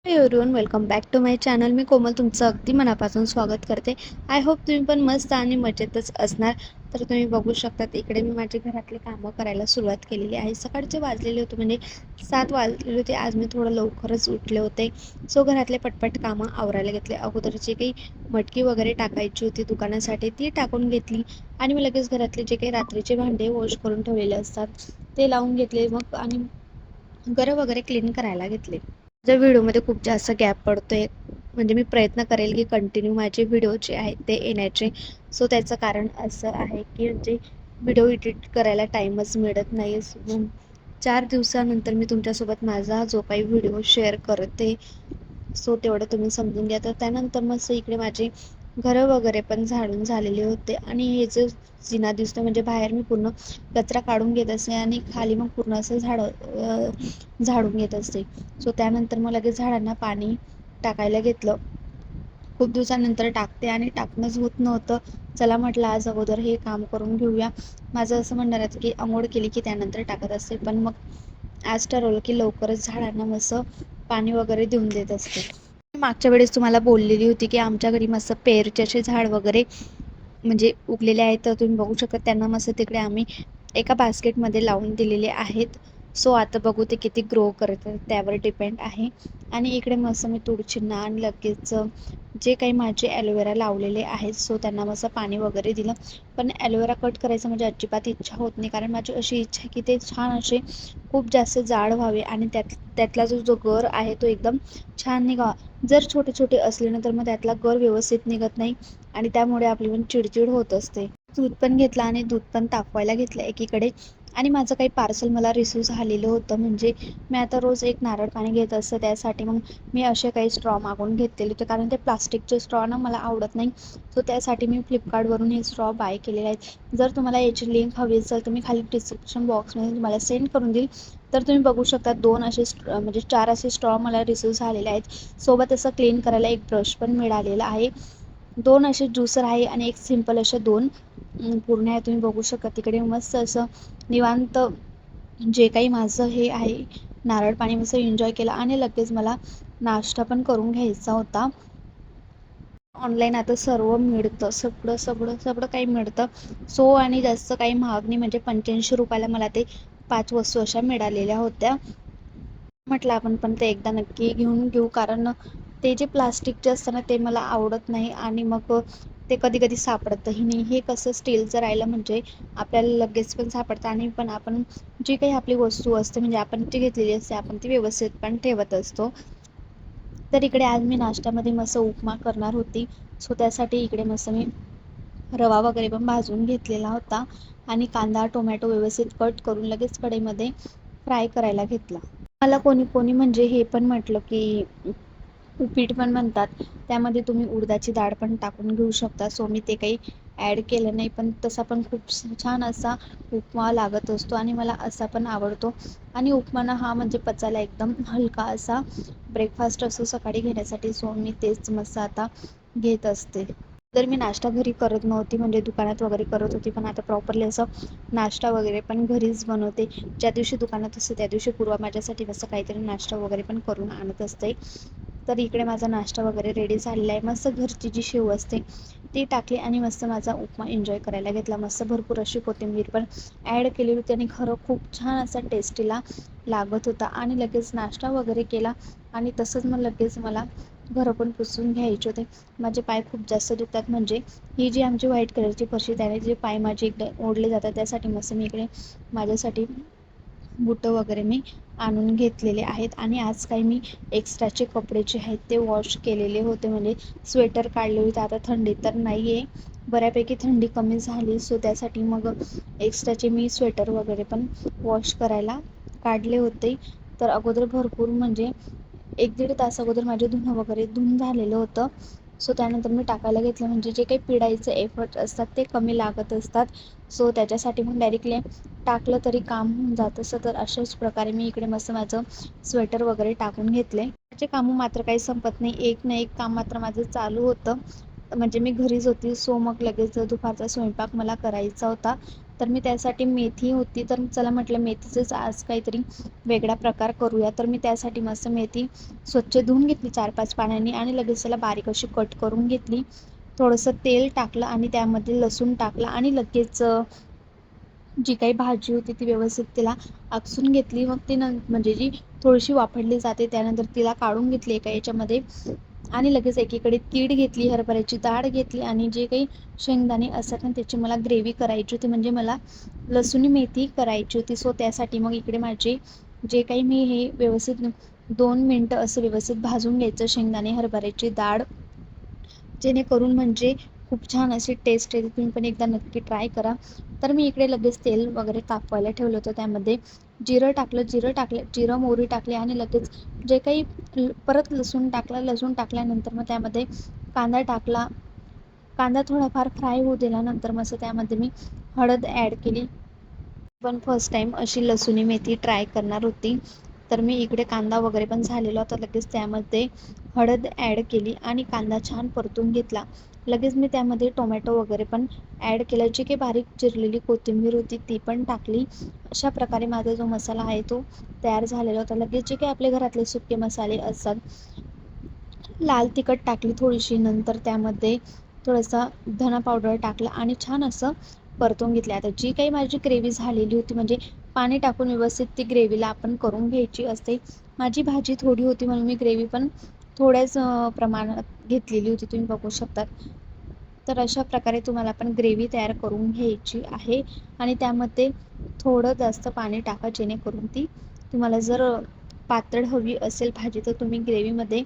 हे everyone, welcome back to my channel. मी कोमल तुमचं अगदी मनापासून स्वागत करते. आय होप तुम्ही पण मस्त आणि मजेतच असणार. तर तुम्ही बघू शकतात, इकडे मी माझी घरातले कामं करायला सुरुवात केलेली आहे. सकाळचे वाजलेले होते, म्हणजे 7 वाजलेले होते. आज मी थोडं लवकरच उठले होते. सो घरातले पटपट कामं आवरायला घेतले. अगोदर जे काही मटकी वगैरे टाकायची होती दुकानासाठी ती टाकून घेतली आणि मी लगेच घरातले जे काही रात्रीचे भांडे वॉश करून ठेवलेले असतात ते लावून घेतले. मग आणि घरं वगैरे क्लीन करायला घेतले. जर व्हिडिओमध्ये खूप जास्त गॅप पडतोय, म्हणजे मी प्रयत्न करेल की कंटिन्यू माझे व्हिडिओ जे आहेत ते येण्याचे. सो त्याचं कारण असं आहे की म्हणजे व्हिडिओ एडिट करायला टाईमच मिळत नाही. 4 दिवसानंतर मी तुमच्यासोबत माझा जो काही व्हिडिओ शेअर करते, सो तेवढं तुम्ही समजून घ्या. तर त्यानंतर मस्त इकडे माझे घरं वगैरे पण झाडून झालेले होते आणि हे जे जिना दिसतो म्हणजे बाहेर मी पूर्ण कचरा काढून घेत असते आणि खाली मग पूर्ण असं झाडून घेत असते. सो त्यानंतर मग लगेच झाडांना पाणी टाकायला घेतलं. खूप दिवसानंतर टाकते आणि टाकणंच होत नव्हतं. चला म्हटलं आज अगोदर हे काम करून घेऊया. माझं असं म्हणणं आहे की अंघोळ केली की त्यानंतर टाकत असते, पण मग आज ठरवलं की लवकरच झाडांना मस्त पाणी वगैरे देऊन देत असते. मागच्या वेळेस तुम्हाला बोललेली होती की आमच्या घरी मस्त पेरूचे असे झाड वगैरे म्हणजे उगलेले आहेत. तर तुम्ही बघू शकता त्यांना मस्त तिकडे आम्ही एका बास्केटमध्ये लावून दिलेले आहेत. सो आता बघू ते किती ग्रो करतात त्यावर डिपेंड आहे. आणि इकडे मस्त मी तुळशींना आणि लगेच जे काही माझे ॲलोवेरा लावलेले आहेत सो त्यांना मस्त पाणी वगैरे दिलं. पण ॲलोवेरा कट करायचं म्हणजे अजिबात इच्छा होत नाही, कारण माझी अशी इच्छा आहे की ते छान असे खूप जास्त जाड व्हावे आणि त्यातला जो गर आहे तो एकदम छान निघावा. जर छोटे छोटे असले ना तर मग त्यातला गर व्यवस्थित निघत नाही आणि त्यामुळे आपली पण चिडचिड होत असते. दूध पण घेतलं आणि दूध पण तापवायला घेतलं एकीकडे. आणि माझं काही पार्सल मला रिसीव झालेलं होतं. म्हणजे मी आता रोज एक नारळ पाणी घेत असतं, त्यासाठी मग मी असे काही स्ट्रॉ मागवून घेतलेले होते, कारण ते प्लास्टिकचे स्ट्रॉ ना मला आवडत नाही. सो त्यासाठी मी फ्लिपकार्टवरून हे स्ट्रॉ बाय केलेले आहेत. जर तुम्हाला याची लिंक हवी असेल तर मी खाली डिस्क्रिप्शन बॉक्समध्ये तुम्हाला सेंड करून देईल. तर तुम्ही बघू शकता 2 असे म्हणजे 4 असे स्ट्रॉ मला रिसीव झालेले आहेत. सोबत असं क्लीन करायला एक ब्रश पण मिळालेला आहे. 2 असे ज्युसर आहे आणि एक सिंपल असे 2 पूर्ण आहे. तुम्ही बघू शकता तिकडे मस्त असं निवांत जे काही माझं हे आहे नारळ पाणी मस्त एन्जॉय केलं आणि लगेच मला नाश्ता पण करून घ्यायचा होता. ऑनलाईन आता सर्व मिळतं, सगळं सगळं सगळं काही मिळतं. सो आणि जास्त काही महाग नाही, म्हणजे 85 रुपयाला मला ते 5 वस्तू अशा मिळालेल्या होत्या. म्हटलं आपण पण ते एकदा नक्की घेऊन घेऊ, कारण ते जे प्लास्टिकचे असतं ना ते मला आवडत नाही आणि मग ते कधी कधी सापडतही नाही. हे कसं स्टीलचं राहिलं म्हणजे आपल्याला लगेच पण सापडतं आणि पण आपण जी काही आपली वस्तू असते म्हणजे आपण जी घेतलेली असते आपण ती व्यवस्थित पण ठेवत असतो. तर इकडे आज मी नाश्त्यामध्ये मस्त उपमा करणार होती. सो त्यासाठी इकडे मस्त मी रवा वगैरे पण भाजून घेतलेला होता आणि कांदा टोमॅटो व्यवस्थित कट करून लगेच कढईमध्ये फ्राय करायला घेतला. मला कोणी कोणी म्हणजे हे पण म्हटलं की उपीट पण म्हणतात, त्यामध्ये तुम्ही उडदाची डाळ पण टाकून घेऊ शकता. सो मी ते काही ॲड केलं नाही, पण तसा पण खूप छान असा उपमा लागत असतो आणि मला असा पण आवडतो. आणि उपमा हा म्हणजे पचायला एकदम हलका असा ब्रेकफास्ट असतो सकाळी घेण्यासाठी. सो मी तेच मस्त आता घेत असते. तर मी नाश्ता घरी करत नव्हती, म्हणजे दुकानात वगैरे करत होती, पण आता प्रॉपरली असं नाश्ता वगैरे पण घरीच बनवते. ज्या दिवशी दुकानात असते त्या दिवशी पूर्वा माझ्यासाठी असं काहीतरी नाश्ता वगैरे पण करून आणत असते. तर इकडे माझा नाश्ता वगैरे रेडी झालेला आहे. मस्त घरची जी शेव असते ती टाकली आणि मस्त माझा उपमा एन्जॉय करायला घेतला. मस्त भरपूर अशी कोथिंबीर पण ॲड केली होती आणि खरं खूप छान असा टेस्टीला लागत होता. आणि लगेच नाश्ता वगैरे केला आणि तसंच मग लगेच मला घरं पण पुसून घ्यायचे होते. माझे पाय खूप जास्त दुखतात, म्हणजे ही जी आमची व्हाईट कलरची फरशी त्याने जे पाय माझे इकडे ओढले जातात त्यासाठी मस्त मी इकडे माझ्यासाठी बुटं वगैरे मी आणून घेतलेले आहेत. आणि आज काही मी एक्स्ट्राचे कपडे जे आहेत ते वॉश केलेले होते, म्हणजे स्वेटर काढले होते. आता थंडी तर नाही आहे, बऱ्यापैकी थंडी कमी झाली. सो त्यासाठी मग एक्स्ट्राचे मी स्वेटर वगैरे पण वॉश करायला काढले होते. तर अगोदर भरपूर म्हणजे 1-1.5 तास अगोदर माझे धुणं वगैरे धुवून झालेलं होतं. सो त्यानंतर मी टाकायला घेतलं, म्हणजे जे काही पिळायचे एफर्ट असतात ते कमी लागत असतात. सो त्याच्यासाठी मग डायरेक्टली टाकलं तरी काम होऊन जात असं. तर अशाच प्रकारे मी इकडे मस्त माझं स्वेटर वगैरे टाकून घेतले. त्याचे कामं मात्र काही संपत नाही, एक ना एक काम मात्र माझं चालू होतं. म्हणजे मी घरीच होती, सो मग लगेच दुपारचा स्वयंपाक मला करायचा होता. तर मी त्यासाठी मेथी होती, तर चला म्हटलं मेथीचंच आज काहीतरी वेगळा प्रकार करूया. तर मी त्यासाठी मस्त मेथी स्वच्छ धुवून घेतली 4-5 पाण्याने आणि लगेच त्याला बारीक अशी कट करून घेतली. थोडंसं तेल टाकलं आणि त्यामध्ये लसूण टाकला आणि लगेच जी काही भाजी होती ती व्यवस्थित तिला आकसून घेतली. मग ती म्हणजे जी थोडीशी वाफळली जाते त्यानंतर तिला काढून घेतली एका याच्यामध्ये आणि लगेच एकीकडे तीळ घेतली, हरभऱ्याची डाळ घेतली आणि जे काही शेंगदाणे असतात ना त्याची मला ग्रेव्ही करायची होती, म्हणजे मला लसूणी मेथी करायची होती. सो त्यासाठी मग इकडे माझे जे काही मी हे व्यवस्थित 2 मिनटं असं व्यवस्थित भाजून घ्यायचं शेंगदाणे, हरभऱ्याची डाळ, जेणेकरून म्हणजे खूप छान अशी टेस्ट येते. तुम्ही पण एकदा नक्की ट्राय करा. तर मी इकडे लगेच तेल वगैरे तापवायला ठेवलं होतं. त्यामध्ये जिरं, मोहरी टाकली आणि लगेच जे काही परत लसूण टाकला. लसूण टाकल्यानंतर मग त्यामध्ये कांदा टाकला. कांदा थोडाफार फ्राय होऊ दिल्यानंतर मस्त त्यामध्ये मी हळद ॲड केली. पण फर्स्ट टाईम अशी लसूणी मेथी ट्राय करणार होती. तर मी इकडे कांदा वगैरे पण झालेला होता. लगेच त्यामध्ये हळद ॲड केली आणि कांदा छान परतून घेतला. लगेच मी त्यामध्ये टोमॅटो वगैरे पण ॲड केला. जी काही बारीक चिरलेली कोथिंबीर होती ती पण टाकली. अशा प्रकारे माझा जो मसाला आहे तो तयार झालेला होता. लगेच जे काही आपल्या घरातले सुके मसाले असतात, लाल तिखट टाकली थोडीशी, नंतर त्यामध्ये थोडासा धना पावडर टाकला आणि छान असं परतून घेतले. आता जी काही माझी ग्रेव्ही झालेली होती, म्हणजे पाणी टाकून व्यवस्थित ती ग्रेव्हीला आपण करून घ्यायची असते. माझी भाजी थोडी होती म्हणून मी ग्रेव्ही पण थोड्याच प्रमाणात घेतलेली होती, तुम्ही बघू शकतात. तर अशा प्रकारे तुम्हाला पण ग्रेव्ही तयार करून घ्यायची आहे आणि त्यामध्ये थोडं जास्त पाणी टाका, जेणेकरून ती तुम्हाला जर पातळ हवी असेल भाजी तर तुम्ही ग्रेव्हीमध्ये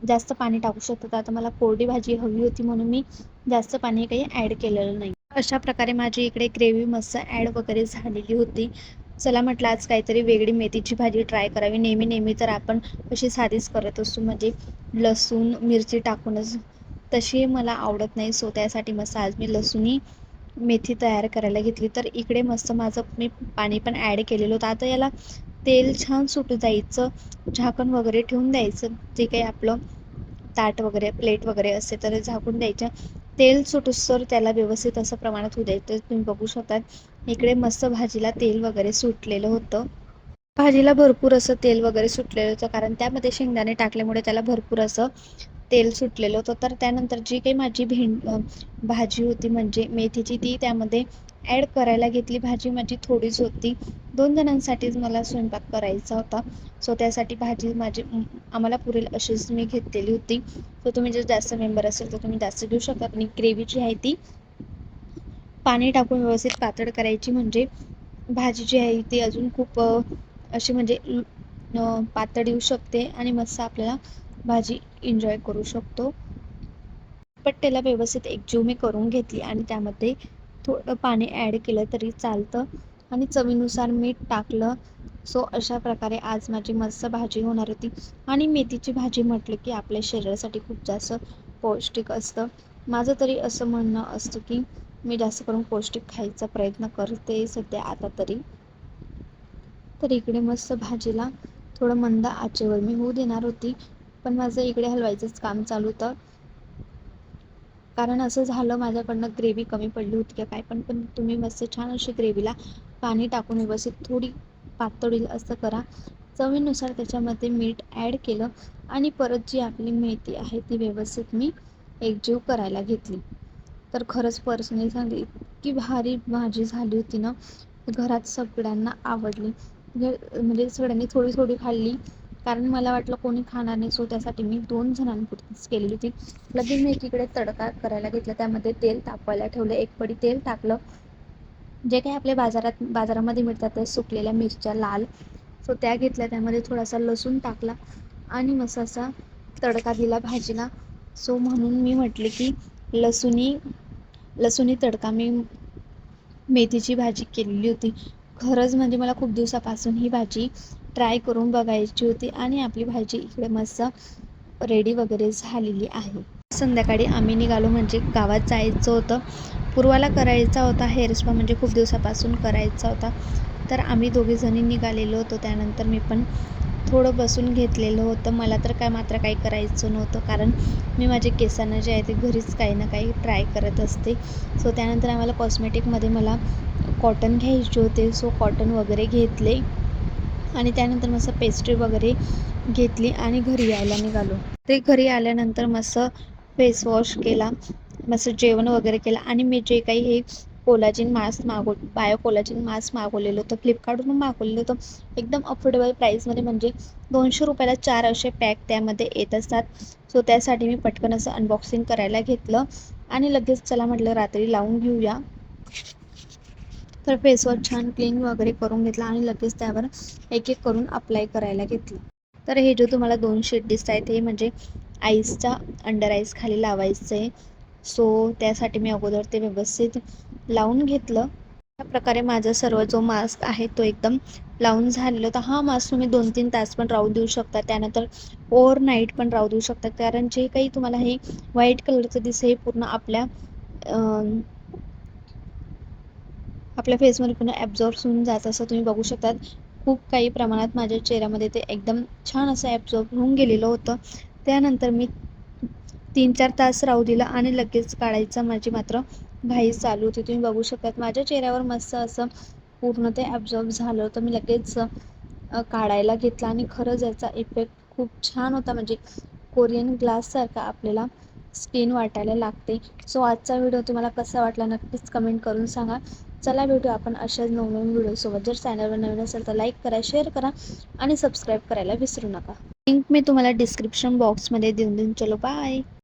जास्त पाणी टाकू शकता. आता मला कोरडी भाजी हवी होती म्हणून मी जास्त पाणी काही ॲड केलेलं नाही. अशा प्रकारे माझी इकडे ग्रेव्ही मस्त ॲड वगैरे झालेली होती. चला म्हटलं आज काहीतरी वेगळी मेथीची भाजी ट्राय करावी. नेहमी तर आपण अशी साधीच करत असतो, म्हणजे लसूण मिरची टाकूनच. तशी मला आवडत नाही, सो त्यासाठी मस्त आज मी लसूणी मेथी तयार करायला घेतली. तर इकडे मस्त माझं मी पाणी पण ॲड केलेलं होतं. आता याला तेल छान सुटू द्यायचं, झाकण वगैरे ठेवून द्यायचं. जे काही आपलं ताट वगैरे प्लेट वगैरे असते तर झाकून द्यायच्या. तेल सुटूसर त्याला व्यवस्थित असं प्रमाणात होऊ द्यायचं. तुम्ही बघू शकतात इकडे मस्त भाजीला तेल वगैरे सुटलेलं होतं. भाजीला भरपूर असं तेल वगैरे सुटलेलं होतं, कारण त्यामध्ये शेंगदाणे टाकल्यामुळे त्याला भरपूर असं तेल सुटलेलं होतं. तर त्यानंतर जी काही माझी भाजी होती म्हणजे मेथीची, ती त्यामध्ये ॲड करायला घेतली. भाजी माझी थोडीच होती, 2 जणांसाठीच मला स्वयंपाक करायचा होता. सो त्यासाठी भाजी माझी आम्हाला पुरेल अशीच मी घेतलेली होती. सो तुम्ही जर जास्त मेंबर असेल तर तुम्ही जास्त घेऊ शकता. आणि ग्रेव्ही जी आहे ती पाणी टाकून व्यवस्थित पातळ करायची, म्हणजे भाजी जी आहे ती अजून खूप अशी म्हणजे पातळ येऊ शकते आणि मस्त आपल्याला भाजी एन्जॉय करू शकतो. पण त्याला व्यवस्थित एकजीव मी करून घेतली आणि त्यामध्ये थोडं पाणी ॲड केलं तरी चालतं आणि चवीनुसार मीठ टाकलं. सो अशा प्रकारे आज माझी मस्त भाजी होणार होती. आणि मेथीची भाजी म्हटलं की आपल्या शरीरासाठी खूप जास्त पौष्टिक असतं. माझं तरी असं म्हणणं असतं की मी जास्त करून पौष्टिक खायचा प्रयत्न करते सध्या आता तरी. तर इकडे मस्त भाजीला थोडं मंद आचेवर मी होऊ देणार होती, पण माझं इकडे हलवायचंच काम चालू होतं. कारण असं झालं माझ्याकडनं ग्रेव्ही कमी पडली होती का काय, पण तुम्ही मस्त छान अशी ग्रेव्हीला पाणी टाकून व्यवस्थित थोडी पातळ होईल असं करा. चवीनुसार त्याच्यामध्ये मीठ ॲड केलं आणि परत जी आपली मेथी आहे ती व्यवस्थित मी एकजीव करायला घेतली. तर खरंच पर्सनली सांगते, इतकी भारी भाजी झाली होती ना, घरात सगळ्यांना आवडली. म्हणजे सगळ्यांनी थोडी थोडी खाल्ली, कारण मला वाटलं कोणी खाणार नाही, सो त्यासाठी मी 2 जणांपुरतीच केलेली होती. लगेच मी एकीकडे तडका करायला घेतला. त्यामध्ये तेल तापवायला ठेवलं. 1 पडी तेल टाकलं. जे काही आपल्या बाजारामध्ये मिळतात त्या सुकलेल्या मिरच्या लाल, सो त्या घेतल्या. त्यामध्ये थोडासा लसूण टाकला आणि मस्त असा तडका दिला भाजीला. सो म्हणून मी म्हटले की लसूणी तडका मी मेथीची भाजी केलेली होती. खरंच म्हणजे मला खूप दिवसापासून ही भाजी ट्राय करून बघायची होती आणि आपली भाजी इकडे मस्त रेडी वगैरे झालेली आहे. संध्याकाळी आम्ही निघालो, म्हणजे गावात जायचं होतं. पूर्वाला करायचा होता हेअर स्पा, म्हणजे खूप दिवसापासून करायचा होता. तर आम्ही दोघीजणी निघालेलो होतो. त्यानंतर मी पण थोडं बसून घेतलेलं होतं. मला तर काय मात्र काही करायचं नव्हतं, कारण मी माझे केसांना जे आहे ते घरीच काही ना काही ट्राय करत असते. सो त्यानंतर आम्हाला कॉस्मेटिकमध्ये मला कॉटन घ्यायचे होते. सो कॉटन वगैरे घेतले आणि त्यानंतर मस्त पेस्ट्री वगैरे घेतली आणि घरी यायला निघालो. ते घरी आल्यानंतर मस्त फेस वॉश केला, मस्त जेवण वगैरे केलं आणि मी जे काही हे collagen mask bio collagen mask मागवलेलं होतं, फ्लिपकार्टवरून मागवलेलं होतं. एकदम अफोर्डेबल प्राईसमध्ये, म्हणजे ₹200 4 असे पॅक त्यामध्ये येत असतात. सो त्यासाठी मी पटकन असं अनबॉक्सिंग करायला घेतलं आणि लगेच चला म्हटलं रात्री लावून घेऊया. तर फेस वॉश छान क्लीन वगैरे करून घेतला आणि लगेच त्यावर एक एक करून अप्लाय करायला घेतलं. तर हे जे तुम्हाला 2 शीट दिसत आहेत हे म्हणजे आईसच्या अंडर आईस खाली लावायचं आहे. सो त्यासाठी मी अगोदर ते व्यवस्थित लावून घेतलं. अशा प्रकारे माझा सर्व जो मास्क आहे तो एकदम लावून झालेला होता. हा मास्क तुम्ही 2-3 तास पण राहू देऊ शकता, त्यानंतर ओव्हरनाईट पण राहू देऊ शकता, कारण जे काही तुम्हाला हे व्हाईट कलरचं दिसतं हे पूर्ण आपल्या फेसमध्ये पुन्हा ॲब्झॉर्ब होऊन जात असं तुम्ही बघू शकतात. खूप काही प्रमाणात माझ्या चेहऱ्यामध्ये ते एकदम छान असं ॲब्झॉर्ब होऊन गेलेलं होतं. त्यानंतर मी 3-4 तास राहू दिलं आणि लगेच काढायचं माझी मात्र घाई चालू होती. तुम्ही बघू शकतात माझ्या चेहऱ्यावर मस्त असं पूर्ण ते ॲब्झॉर्ब झालं होतं. मी लगेच काढायला घेतला आणि खरंच याचा इफेक्ट खूप छान होता, म्हणजे कोरियन ग्लाससारखा आपल्याला स्किन वाटायला लागते. सो आजचा व्हिडिओ तुम्हाला कसा वाटला नक्कीच कमेंट करून सांगा. चला भेटू आपण अशाच नवनवीन व्हिडिओसोबत. जर चॅनलवर नवीन असेल तर लाईक करा, शेअर करा आणि सबस्क्राईब करायला विसरू नका. लिंक मी तुम्हाला डिस्क्रिप्शन बॉक्समध्ये देऊन चलो बाय.